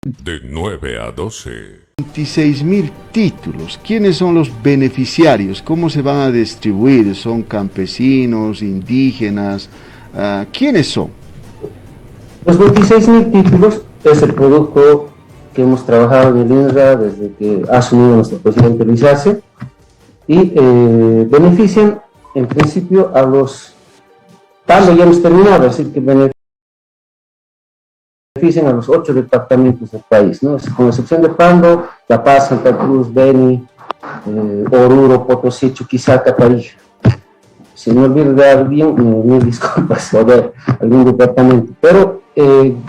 De 9 a 12. 26.000 títulos. ¿Quiénes son los beneficiarios? ¿Cómo se van a distribuir? ¿Son campesinos, indígenas? ¿Quiénes son? Los 26.000 títulos es el producto que hemos trabajado en el INRA desde que ha asumido nuestro presidente Luis Arce y benefician en principio a los... Pando ya hemos terminado, así que benefician a los 8 departamentos del país, ¿no? Con excepción de Pando, La Paz, Santa Cruz, Beni, Oruro, Potosí, Chuquisaca, Tarija. Si me olvido de alguien, mil disculpas, o de algún departamento. Pero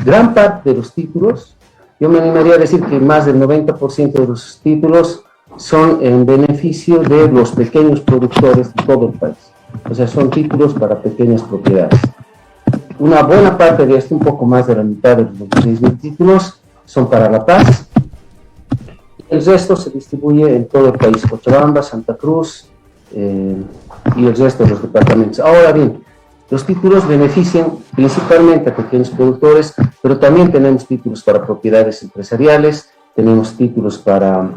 gran parte de los títulos, yo me animaría a decir que más del 90% de los títulos son en beneficio de los pequeños productores de todo el país. O sea, son títulos para pequeñas propiedades. Una buena parte de esto, un poco más de la mitad de los 26.000 títulos, son para La Paz. El resto se distribuye en todo el país, Cochabamba, Santa Cruz y el resto de los departamentos. Ahora bien, los títulos benefician principalmente a pequeños productores, pero también tenemos títulos para propiedades empresariales, tenemos títulos para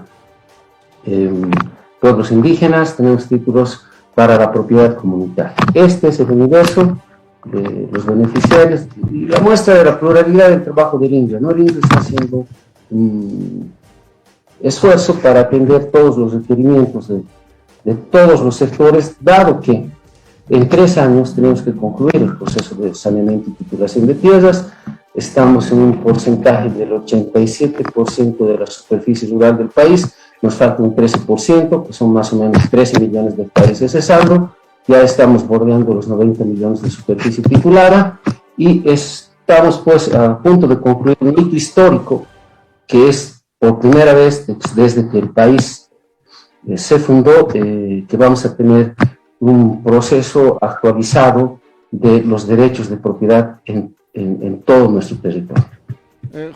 pueblos indígenas, tenemos títulos para la propiedad comunitaria. Este es el universo de los beneficiarios y la muestra de la pluralidad del trabajo del INRA, ¿no? El INRA está haciendo un esfuerzo para atender todos los requerimientos de todos los sectores, dado que en 3 años tenemos que concluir el proceso de saneamiento y titulación de tierras. Estamos en un porcentaje del 87% de la superficie rural del país, nos falta un 13%, que son más o menos 13 millones de hectáreas ese saldo. Ya estamos bordeando los 90 millones de superficie titulada y estamos pues a punto de concluir un hito histórico que es por primera vez desde que el país se fundó, que vamos a tener un proceso actualizado de los derechos de propiedad en todo nuestro territorio.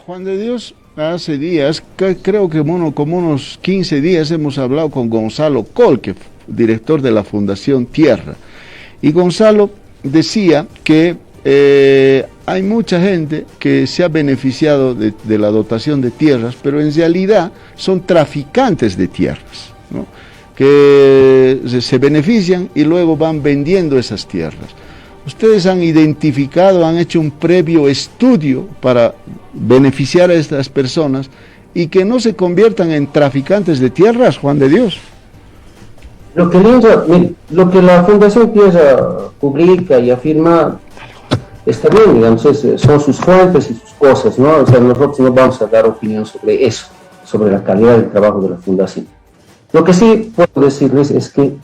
Juan de Dios, hace días, creo que como unos 15 días hemos hablado con Gonzalo Colque, director de la Fundación Tierra, y Gonzalo decía que hay mucha gente que se ha beneficiado de la dotación de tierras, pero en realidad son traficantes de tierras, ¿no? Que se benefician y luego van vendiendo esas tierras. Ustedes han identificado, han hecho un previo estudio para beneficiar a estas personas y que no se conviertan en traficantes de tierras, Juan de Dios. Lo que la Fundación Tierra publica y afirma está bien, digamos, son sus fuentes y sus cosas, ¿no? O sea, nosotros no vamos a dar opinión sobre eso, sobre la calidad del trabajo de la Fundación. Lo que sí puedo decirles es que,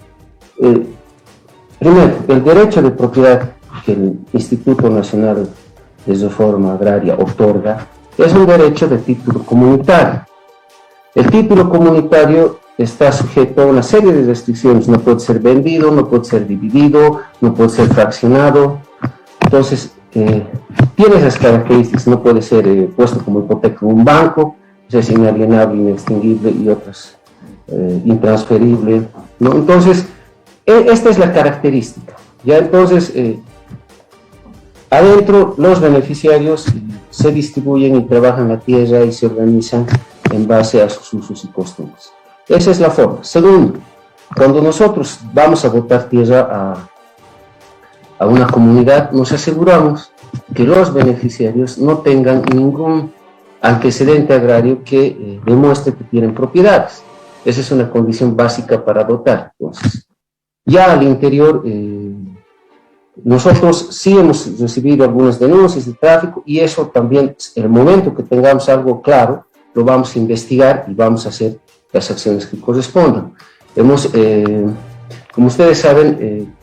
primero, el derecho de propiedad que el Instituto Nacional de Reforma Agraria otorga es un derecho de título comunitario. El título comunitario está sujeto a una serie de restricciones, no puede ser vendido, no puede ser dividido, no puede ser fraccionado. Entonces, tiene esas características, no puede ser puesto como hipoteca en un banco, es inalienable, inextinguible y otras intransferible, ¿no? Entonces, esta es la característica. Ya entonces, adentro los beneficiarios se distribuyen y trabajan la tierra y se organizan en base a sus usos y costumbres. Esa es la forma. Segundo, cuando nosotros vamos a botar tierra a una comunidad, nos aseguramos que los beneficiarios no tengan ningún antecedente agrario que demuestre que tienen propiedades. Esa es una condición básica para dotar. Entonces, ya al interior, nosotros sí hemos recibido algunas denuncias de tráfico y eso también, el momento que tengamos algo claro, lo vamos a investigar y vamos a hacer las acciones que correspondan. Como ustedes saben,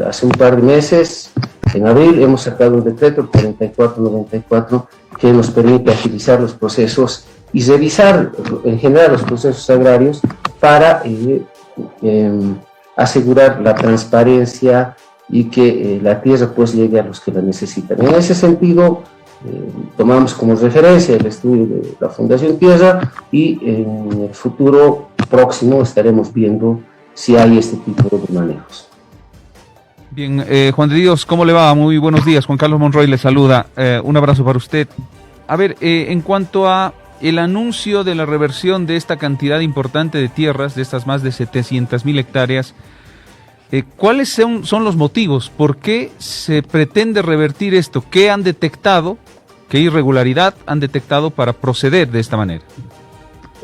hace un par de meses, en abril, hemos sacado un decreto, el 4494, que nos permite agilizar los procesos y revisar en general los procesos agrarios para asegurar la transparencia y que la tierra pues llegue a los que la necesitan. En ese sentido, tomamos como referencia el estudio de la Fundación Tierra y en el futuro próximo estaremos viendo si hay este tipo de manejos. Bien, Juan de Dios, ¿cómo le va? Muy buenos días. Juan Carlos Monroy le saluda. Un abrazo para usted. A ver, en cuanto a el anuncio de la reversión de esta cantidad importante de tierras, de estas más de 700.000 hectáreas, ¿cuáles son los motivos? ¿Por qué se pretende revertir esto? ¿Qué han detectado? ¿Qué irregularidad han detectado para proceder de esta manera?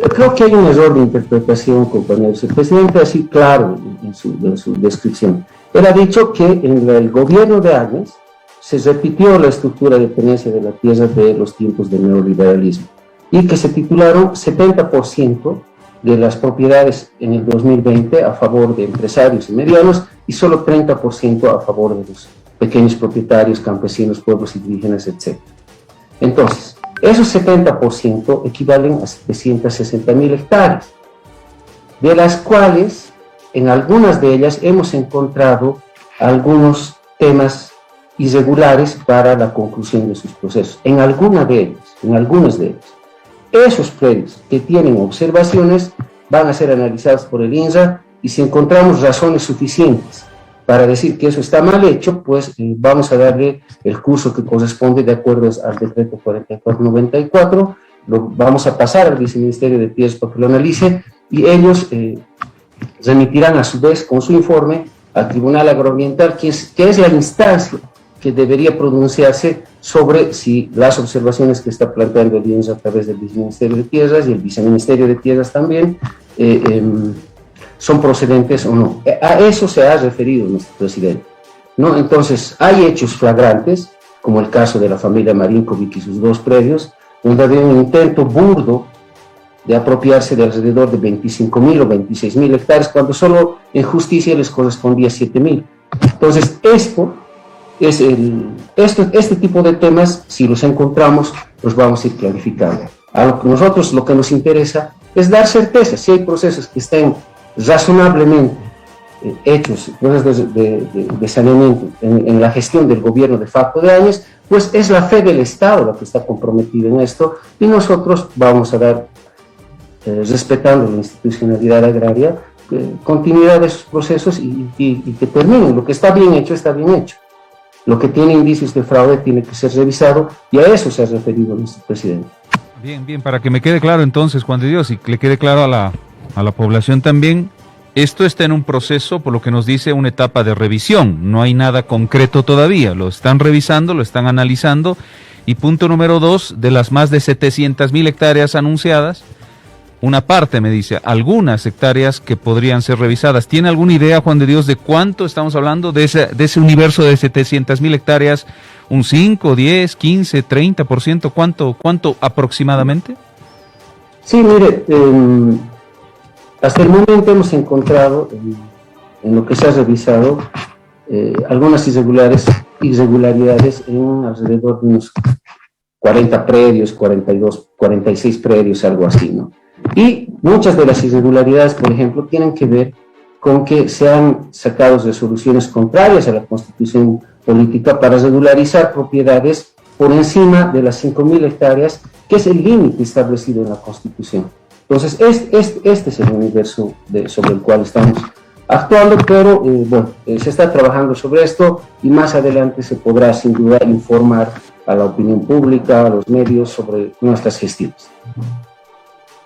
Creo que hay un error de interpretación, compañeros. El presidente, así claro en su descripción, él ha dicho que en el gobierno de Agnes se repitió la estructura de tenencia de la tierra de los tiempos del neoliberalismo y que se titularon 70% de las propiedades en el 2020 a favor de empresarios y medianos y solo 30% a favor de los pequeños propietarios, campesinos, pueblos indígenas, etc. Entonces, esos 70% equivalen a 760.000 hectáreas, de las cuales en algunas de ellas hemos encontrado algunos temas irregulares para la conclusión de sus procesos, en algunas de ellas. Esos predios que tienen observaciones van a ser analizados por el INRA y si encontramos razones suficientes para decir que eso está mal hecho, pues vamos a darle el curso que corresponde de acuerdo al decreto 4494, lo vamos a pasar al viceministerio de Tierras para que lo analice y ellos remitirán a su vez con su informe al Tribunal Agroambiental, que es la instancia que debería pronunciarse sobre si las observaciones que está planteando el INRA a través del viceministerio de Tierras y el viceministerio de Tierras también son procedentes o no. A eso se ha referido nuestro presidente, ¿no? Entonces, hay hechos flagrantes, como el caso de la familia Marinkovic y sus 2 predios, donde había un intento burdo de apropiarse de alrededor de 25.000 o 26.000 hectáreas, cuando solo en justicia les correspondía 7.000. Entonces, este tipo de temas, si los encontramos, los vamos a ir clarificando. A nosotros lo que nos interesa es dar certeza, si hay procesos que estén razonablemente hechos, procesos de saneamiento en la gestión del gobierno de facto de años, pues es la fe del Estado la que está comprometida en esto y nosotros vamos a dar, respetando la institucionalidad agraria, continuidad de esos procesos y que terminen. Lo que está bien hecho, está bien hecho. Lo que tiene indicios de fraude tiene que ser revisado y a eso se ha referido nuestro presidente. Bien, para que me quede claro entonces, Juan de Dios, y que le quede claro a la población también, esto está en un proceso, por lo que nos dice, una etapa de revisión, no hay nada concreto todavía, lo están revisando, lo están analizando, y punto número 2, de las más de 700.000 hectáreas anunciadas, una parte, me dice, algunas hectáreas que podrían ser revisadas. ¿Tiene alguna idea, Juan de Dios, de cuánto estamos hablando de ese universo de 700.000 hectáreas? ¿Un 5, 10, 15, 30%? ¿Cuánto aproximadamente? Sí, mire, hasta el momento hemos encontrado en lo que se ha revisado algunas irregularidades en alrededor de unos 40 predios, 42, 46 predios, algo así, ¿no? Y muchas de las irregularidades, por ejemplo, tienen que ver con que se han sacado resoluciones contrarias a la Constitución política para regularizar propiedades por encima de las 5.000 hectáreas, que es el límite establecido en la Constitución. Entonces, este es el universo sobre el cual estamos actuando, pero se está trabajando sobre esto y más adelante se podrá sin duda informar a la opinión pública, a los medios sobre nuestras gestiones.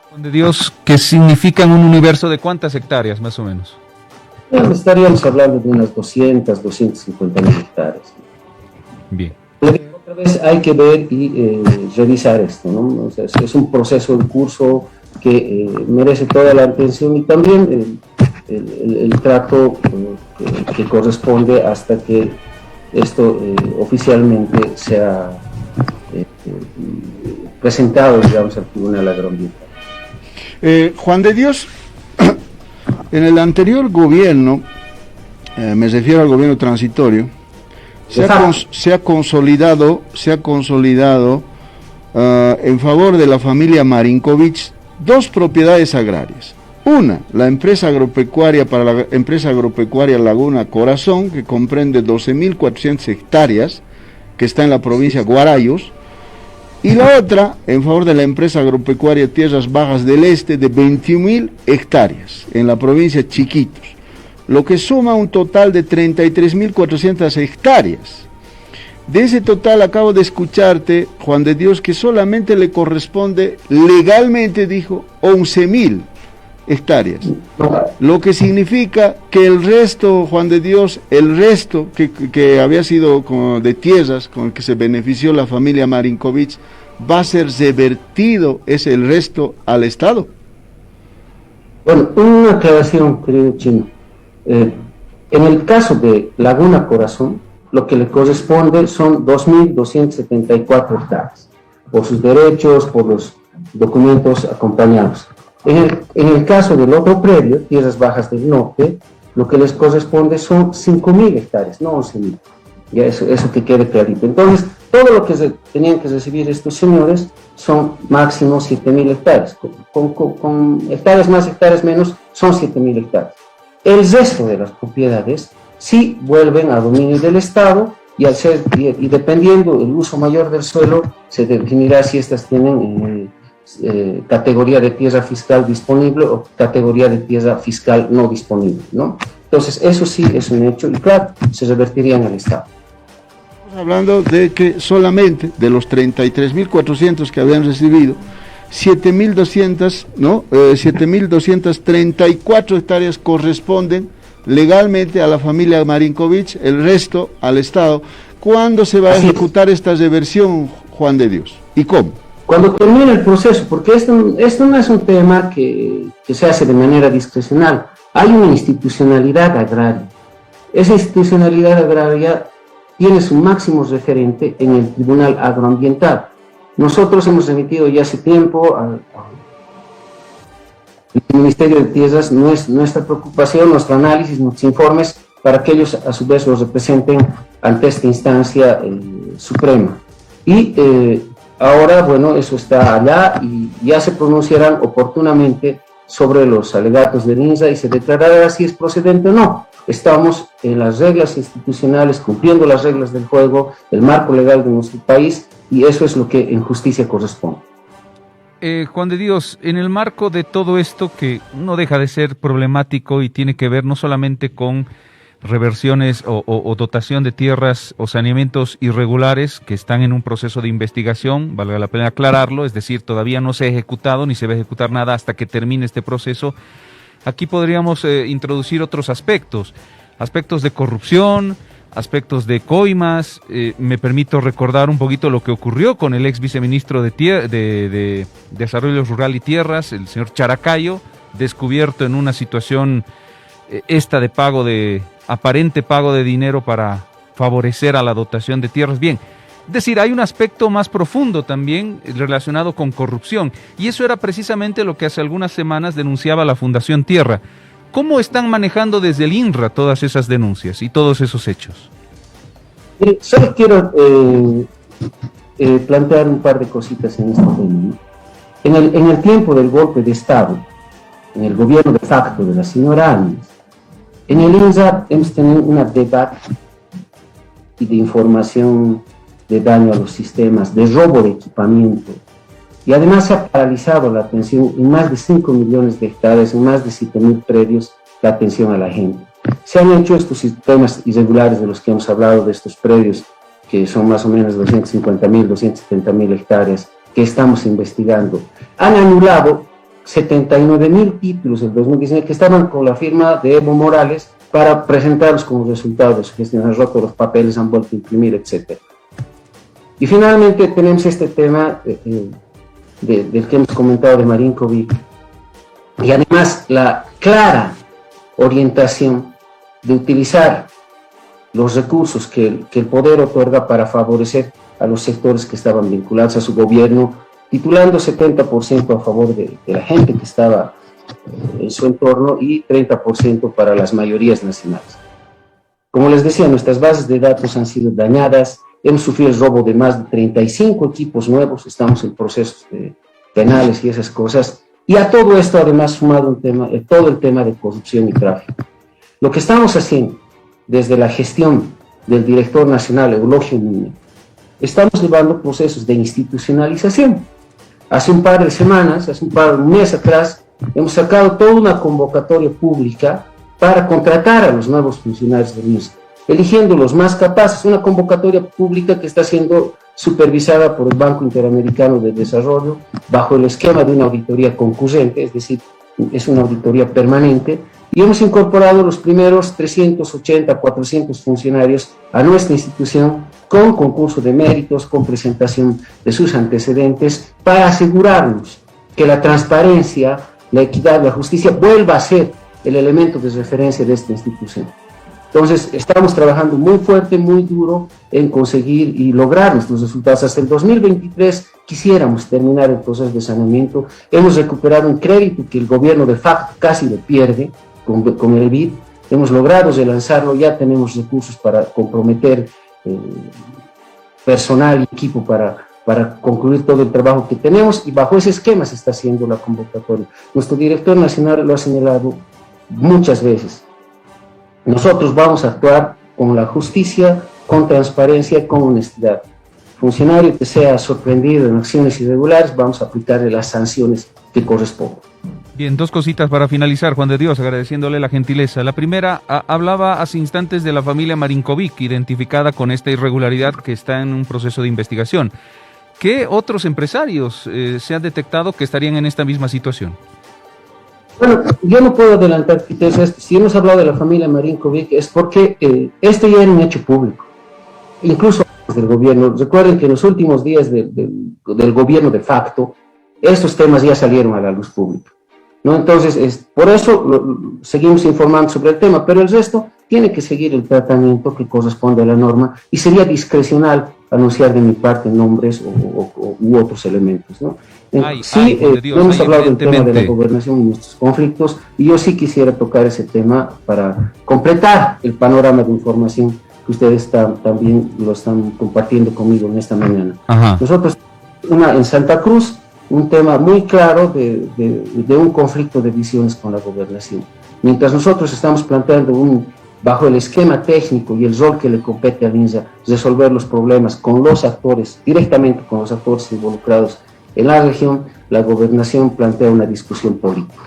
Juan de Dios, ¿qué significan un universo de cuántas hectáreas más o menos? Estaríamos hablando de unas 250.000 hectáreas. Bien. Otra vez hay que ver y revisar esto, ¿no? O sea, es un proceso en curso que merece toda la atención y también el trato que corresponde hasta que esto oficialmente sea presentado, digamos, al Tribunal Agroambiental. Juan de Dios, en el anterior gobierno, me refiero al gobierno transitorio, se ha consolidado en favor de la familia Marinkovic 2 propiedades agrarias. Una, la empresa agropecuaria Laguna Corazón, que comprende 12.400 hectáreas, que está en la provincia de Guarayos, y la otra, en favor de la empresa agropecuaria Tierras Bajas del Este, de 21.000 hectáreas, en la provincia de Chiquitos, lo que suma un total de 33.400 hectáreas. De ese total acabo de escucharte, Juan de Dios, que solamente le corresponde legalmente, dijo, 11.000 hectáreas. Lo que significa que el resto, Juan de Dios, el resto que había sido de tierras con el que se benefició la familia Marinkovic, va a ser revertido el resto al Estado. Bueno, una aclaración, querido Chino. En el caso de Laguna Corazón, lo que le corresponde son 2.274 hectáreas, por sus derechos, por los documentos acompañados. En el caso del otro predio, Tierras Bajas del Norte, lo que les corresponde son 5.000 hectáreas, no 11.000. Ya eso que quede clarito. Entonces, todo lo que tenían que recibir estos señores son máximo 7.000 hectáreas. Con hectáreas más, hectáreas menos, son 7.000 hectáreas. El resto de las propiedades sí vuelven a dominio del Estado y dependiendo del uso mayor del suelo, se definirá si estas tienen categoría de tierra fiscal disponible o categoría de tierra fiscal no disponible, ¿no? Entonces, eso sí es un hecho y claro, se revertirían al Estado. Estamos hablando de que solamente de los 33.400 que habían recibido, 7.200, ¿no? 7.234 hectáreas corresponden legalmente a la familia Marinkovic, el resto al Estado. ¿Cuándo se va a ejecutar esta reversión, Juan de Dios? ¿Y cómo? Cuando termine el proceso, porque esto no es un tema que se hace de manera discrecional. Hay una institucionalidad agraria. Esa institucionalidad agraria tiene su máximo referente en el Tribunal Agroambiental. Nosotros hemos remitido ya hace tiempo al Ministerio de Tierras nuestra preocupación, nuestro análisis, nuestros informes, para que ellos a su vez los representen ante esta instancia suprema. Y ahora, bueno, eso está allá y ya se pronunciarán oportunamente sobre los alegatos del INSA y se declarará si es procedente o no. Estamos en las reglas institucionales, cumpliendo las reglas del juego, el marco legal de nuestro país, y eso es lo que en justicia corresponde. Juan de Dios, en el marco de todo esto que no deja de ser problemático y tiene que ver no solamente con reversiones o dotación de tierras o saneamientos irregulares que están en un proceso de investigación, valga la pena aclararlo, es decir, todavía no se ha ejecutado ni se va a ejecutar nada hasta que termine este proceso. Aquí podríamos introducir otros aspectos de corrupción, aspectos de coimas. Me permito recordar un poquito lo que ocurrió con el ex viceministro de Desarrollo Rural y Tierras, el señor Characayo, descubierto en una situación de aparente pago de dinero para favorecer a la dotación de tierras. Bien, es decir, hay un aspecto más profundo también relacionado con corrupción, y eso era precisamente lo que hace algunas semanas denunciaba la Fundación Tierra. ¿Cómo están manejando desde el INRA todas esas denuncias y todos esos hechos? Solo quiero plantear un par de cositas en este tema, ¿no? En el tiempo del golpe de Estado, en el gobierno de facto de la señora Áñez, en el INSA hemos tenido una debate y de información de daño a los sistemas, de robo de equipamiento, y además se ha paralizado la atención en más de 5 millones de hectáreas, en más de 7.000 predios, la atención a la gente. Se han hecho estos sistemas irregulares de los que hemos hablado, de estos predios, que son más o menos 250.000, 270.000 hectáreas, que estamos investigando. Han anulado 79.000 títulos en 2019 que estaban con la firma de Evo Morales para presentarlos como resultado de su gestión. Han roto los papeles, han vuelto a imprimir, etc. Y finalmente tenemos este tema del que hemos comentado de Marinkovic, y además la clara orientación de utilizar los recursos que el poder otorga para favorecer a los sectores que estaban vinculados a su gobierno, titulando 70% a favor de la gente que estaba en su entorno y 30% para las mayorías nacionales. Como les decía, nuestras bases de datos han sido dañadas, hemos sufrido el robo de más de 35 equipos nuevos, estamos en procesos penales y esas cosas, y a todo esto además sumado un tema, todo el tema de corrupción y tráfico. Lo que estamos haciendo desde la gestión del director nacional Eulogio Núñez, estamos llevando procesos de institucionalización. Hace un par de semanas, un mes atrás, hemos sacado toda una convocatoria pública para contratar a los nuevos funcionarios del INSA. eligiendo los más capaces, una convocatoria pública que está siendo supervisada por el Banco Interamericano de Desarrollo bajo el esquema de una auditoría concurrente, es decir, es una auditoría permanente, y hemos incorporado los primeros 380, 400 funcionarios a nuestra institución con concurso de méritos, con presentación de sus antecedentes, para asegurarnos que la transparencia, la equidad, la justicia vuelva a ser el elemento de referencia de esta institución. Entonces, estamos trabajando muy fuerte, muy duro en conseguir y lograr nuestros resultados. Hasta el 2023 quisiéramos terminar el proceso de saneamiento. Hemos recuperado un crédito que el gobierno de facto casi lo pierde con el BID. Hemos logrado relanzarlo, ya tenemos recursos para comprometer personal y equipo para concluir todo el trabajo que tenemos, y bajo ese esquema se está haciendo la convocatoria. Nuestro director nacional lo ha señalado muchas veces. Nosotros vamos a actuar con la justicia, con transparencia, con honestidad. Funcionario que sea sorprendido en acciones irregulares, vamos a aplicarle las sanciones que correspondan. Bien, dos cositas para finalizar, Juan de Dios, agradeciéndole la gentileza. La primera, hablaba hace instantes de la familia Marinkovic, identificada con esta irregularidad que está en un proceso de investigación. ¿Qué otros empresarios se han detectado que estarían en esta misma situación? Bueno, yo no puedo adelantar, si hemos hablado de la familia Marinkovic es porque esto ya era un hecho público, incluso del gobierno. Recuerden que en los últimos días del gobierno de facto, estos temas ya salieron a la luz pública, ¿no? Entonces, por eso seguimos informando sobre el tema, pero el resto tiene que seguir el tratamiento que corresponde a la norma, y sería discrecional anunciar de mi parte nombres u otros elementos, ¿no? Hemos hablado del tema de la gobernación y nuestros conflictos, y yo sí quisiera tocar ese tema para completar el panorama de información que ustedes también lo están compartiendo conmigo en esta mañana. Ajá. Nosotros, en Santa Cruz, un tema muy claro de un conflicto de visiones con la gobernación. Mientras nosotros estamos planteando bajo el esquema técnico y el rol que le compete al INSA, resolver los problemas con los actores, directamente con los actores involucrados en la región, la gobernación plantea una discusión política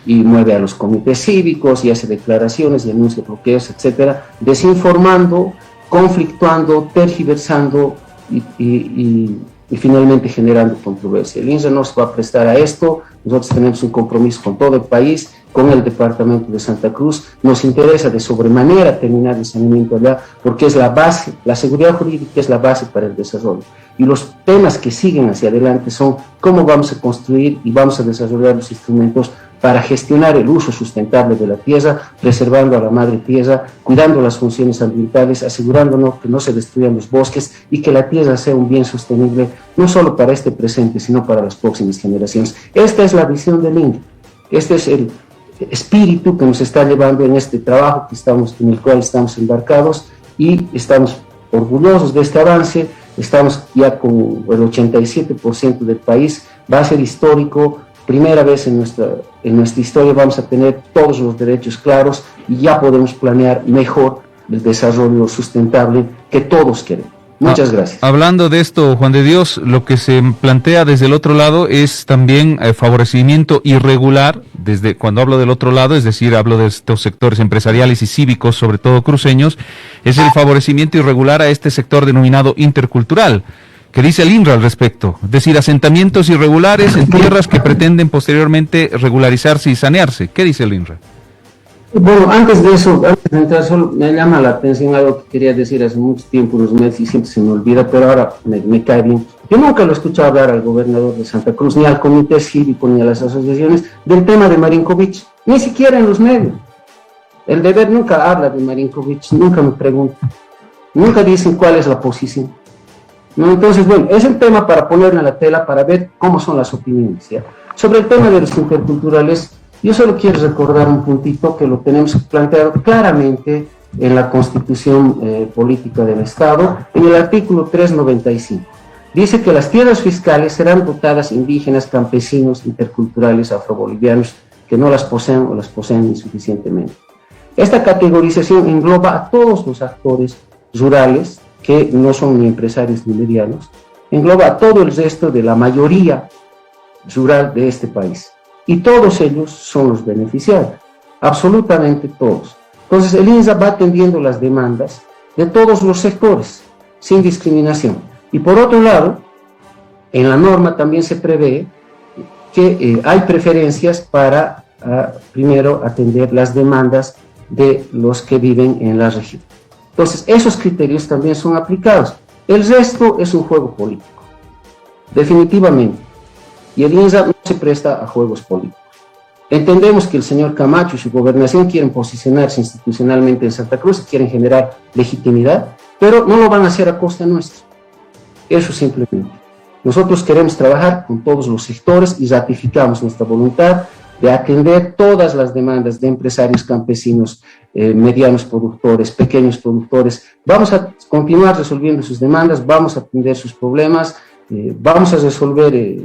y mueve a los comités cívicos y hace declaraciones y anuncia bloqueos, etcétera, desinformando, conflictuando, tergiversando y finalmente generando controversia. El INSA no se va a prestar a esto. Nosotros tenemos un compromiso con todo el país, con el departamento de Santa Cruz. Nos interesa de sobremanera terminar el saneamiento allá, porque es la base, la seguridad jurídica es la base para el desarrollo. Y los temas que siguen hacia adelante son cómo vamos a construir y vamos a desarrollar los instrumentos para gestionar el uso sustentable de la tierra, preservando a la madre tierra, cuidando las funciones ambientales, asegurándonos que no se destruyan los bosques y que la tierra sea un bien sostenible, no solo para este presente, sino para las próximas generaciones. Esta es la visión del INDE, este es el espíritu que nos está llevando en este trabajo en el cual estamos embarcados, y estamos orgullosos de este avance. Estamos ya con el 87% del país, va a ser histórico. Primera vez en nuestra historia vamos a tener todos los derechos claros y ya podemos planear mejor el desarrollo sustentable que todos queremos. Muchas gracias. Hablando de esto, Juan de Dios, lo que se plantea desde el otro lado es también favorecimiento irregular. Desde cuando hablo del otro lado, es decir, hablo de estos sectores empresariales y cívicos, sobre todo cruceños, es el favorecimiento irregular a este sector denominado intercultural. ¿Qué dice el INRA al respecto? Es decir, asentamientos irregulares en tierras que pretenden posteriormente regularizarse y sanearse. ¿Qué dice el INRA? Bueno, antes de entrar, solo me llama la atención algo que quería decir hace mucho tiempo, unos meses, y siempre se me olvida, pero ahora me cae bien. Yo nunca lo he escuchado hablar al gobernador de Santa Cruz, ni al comité cívico, ni a las asociaciones, del tema de Marinkovic, ni siquiera en los medios. El deber nunca habla de Marinkovic, nunca me pregunta, nunca dicen cuál es la posición. ¿No? Entonces, bueno, es el tema para ponerlo en la tela, para ver cómo son las opiniones, ¿ya? Sobre el tema de los interculturales, yo solo quiero recordar un puntito que lo tenemos planteado claramente en la Constitución Política del Estado, en el artículo 395. Dice que las tierras fiscales serán dotadas indígenas, campesinos, interculturales, afrobolivianos, que no las poseen o las poseen insuficientemente. Esta categorización engloba a todos los actores rurales, que no son ni empresarios ni medianos, engloba a todo el resto de la mayoría rural de este país. Y todos ellos son los beneficiarios, absolutamente todos. Entonces el INSA va atendiendo las demandas de todos los sectores, sin discriminación. Y por otro lado, en la norma también se prevé que hay preferencias para, primero, atender las demandas de los que viven en la región. Entonces, esos criterios también son aplicados. El resto es un juego político, definitivamente. Y el INSA no se presta a juegos políticos. Entendemos que el señor Camacho y su gobernación quieren posicionarse institucionalmente en Santa Cruz, quieren generar legitimidad, pero no lo van a hacer a costa nuestra. Eso simplemente. Nosotros queremos trabajar con todos los sectores y ratificamos nuestra voluntad de atender todas las demandas de empresarios, campesinos, medianos productores, pequeños productores. Vamos a continuar resolviendo sus demandas, vamos a atender sus problemas, vamos a resolver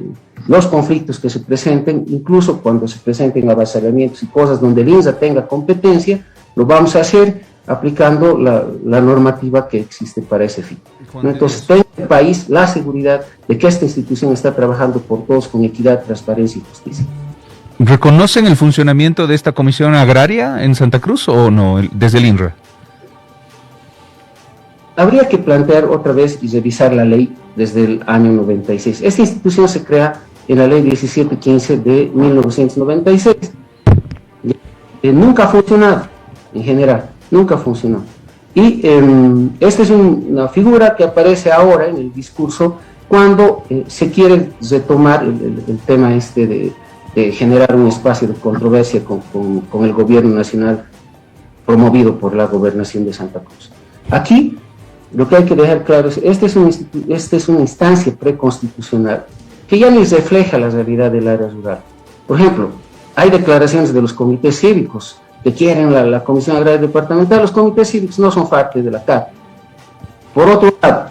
los conflictos que se presenten, incluso cuando se presenten avasallamientos y cosas donde el INSA tenga competencia, lo vamos a hacer aplicando la normativa que existe para ese fin. Entonces, tenga el país la seguridad de que esta institución está trabajando por todos con equidad, transparencia y justicia. ¿Reconocen el funcionamiento de esta comisión agraria en Santa Cruz o no, desde el INRA? Habría que plantear otra vez y revisar la ley desde el año 96. Esta institución se crea en la ley 1715 de 1996. Nunca ha funcionado, en general, nunca funcionó. Y esta es una figura que aparece ahora en el discurso cuando se quiere retomar el tema este de generar un espacio de controversia con el gobierno nacional promovido por la gobernación de Santa Cruz. Aquí lo que hay que dejar claro es que esta es una instancia preconstitucional que ya ni refleja la realidad del área rural. Por ejemplo, hay declaraciones de los comités cívicos que quieren la Comisión Agraria Departamental. Los comités cívicos no son parte de la CAP. Por otro lado,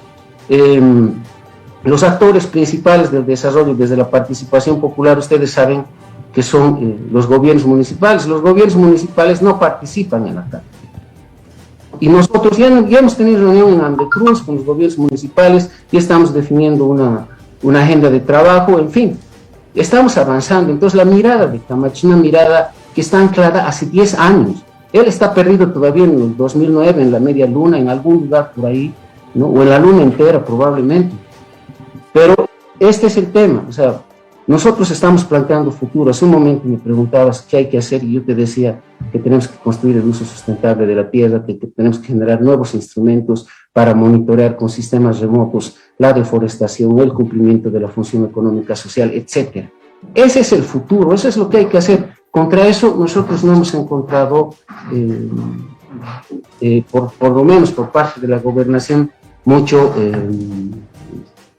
los actores principales del desarrollo desde la participación popular, ustedes saben que son los gobiernos municipales. Los gobiernos municipales no participan en la CAP. Y nosotros ya hemos tenido reunión en Andecruz con los gobiernos municipales, ya estamos definiendo una agenda de trabajo, en fin, estamos avanzando. Entonces la mirada de Camacho, una mirada que está anclada hace 10 años. Él está perdido todavía en el 2009, en la media luna, en algún lugar por ahí, ¿no? O en la luna entera probablemente. Pero este es el tema, o sea, nosotros estamos planteando futuro. Hace un momento me preguntabas qué hay que hacer y yo te decía que tenemos que construir el uso sustentable de la tierra, que tenemos que generar nuevos instrumentos para monitorear con sistemas remotos la deforestación, el cumplimiento de la función económica social, etc. Ese es el futuro, eso es lo que hay que hacer. Contra eso nosotros no hemos encontrado, por lo menos por parte de la gobernación, mucho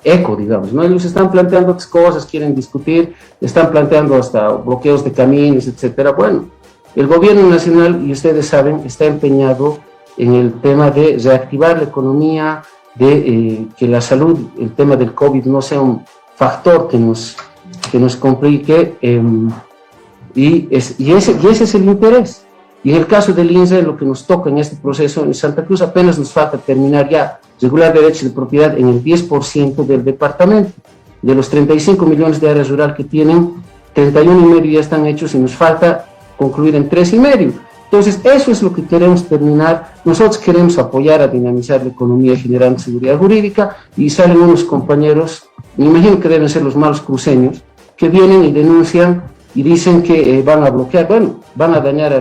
eco, digamos, ¿no? Ellos están planteando otras cosas, quieren discutir, están planteando hasta bloqueos de caminos, etcétera. Bueno, el gobierno nacional, y ustedes saben, está empeñado en el tema de reactivar la economía, de que la salud, el tema del COVID no sea un factor que nos complique, y ese es el interés. Y en el caso del INSA, lo que nos toca en este proceso en Santa Cruz, apenas nos falta terminar ya regular derechos de propiedad en el 10% del departamento. De los 35 millones de áreas rural que tienen, 31,5 ya están hechos y nos falta concluir en 3,5. Entonces, eso es lo que queremos terminar. Nosotros queremos apoyar a dinamizar la economía generando seguridad jurídica, y salen unos compañeros, me imagino que deben ser los malos cruceños, que vienen y denuncian y dicen que van a bloquear, bueno, van a dañar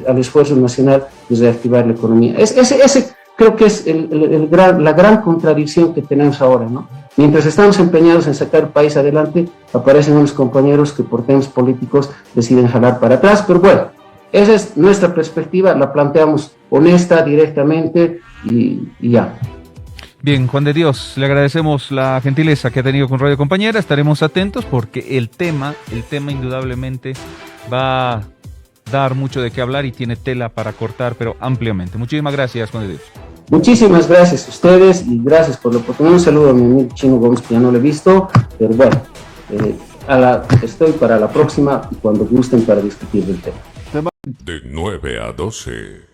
al esfuerzo nacional de reactivar la economía. Ese creo que es la gran contradicción que tenemos ahora, ¿no? Mientras estamos empeñados en sacar el país adelante, aparecen unos compañeros que por temas políticos deciden jalar para atrás, pero bueno, esa es nuestra perspectiva, la planteamos honesta, directamente y ya. Bien, Juan de Dios, le agradecemos la gentileza que ha tenido con Radio Compañera. Estaremos atentos porque el tema indudablemente va a dar mucho de qué hablar y tiene tela para cortar, pero ampliamente. Muchísimas gracias, Juan de Dios. Muchísimas gracias a ustedes y gracias por la oportunidad. Un saludo a mi amigo Chino Gómez, que ya no lo he visto, pero bueno, estoy para la próxima y cuando gusten para discutir del tema. De 9 a 12.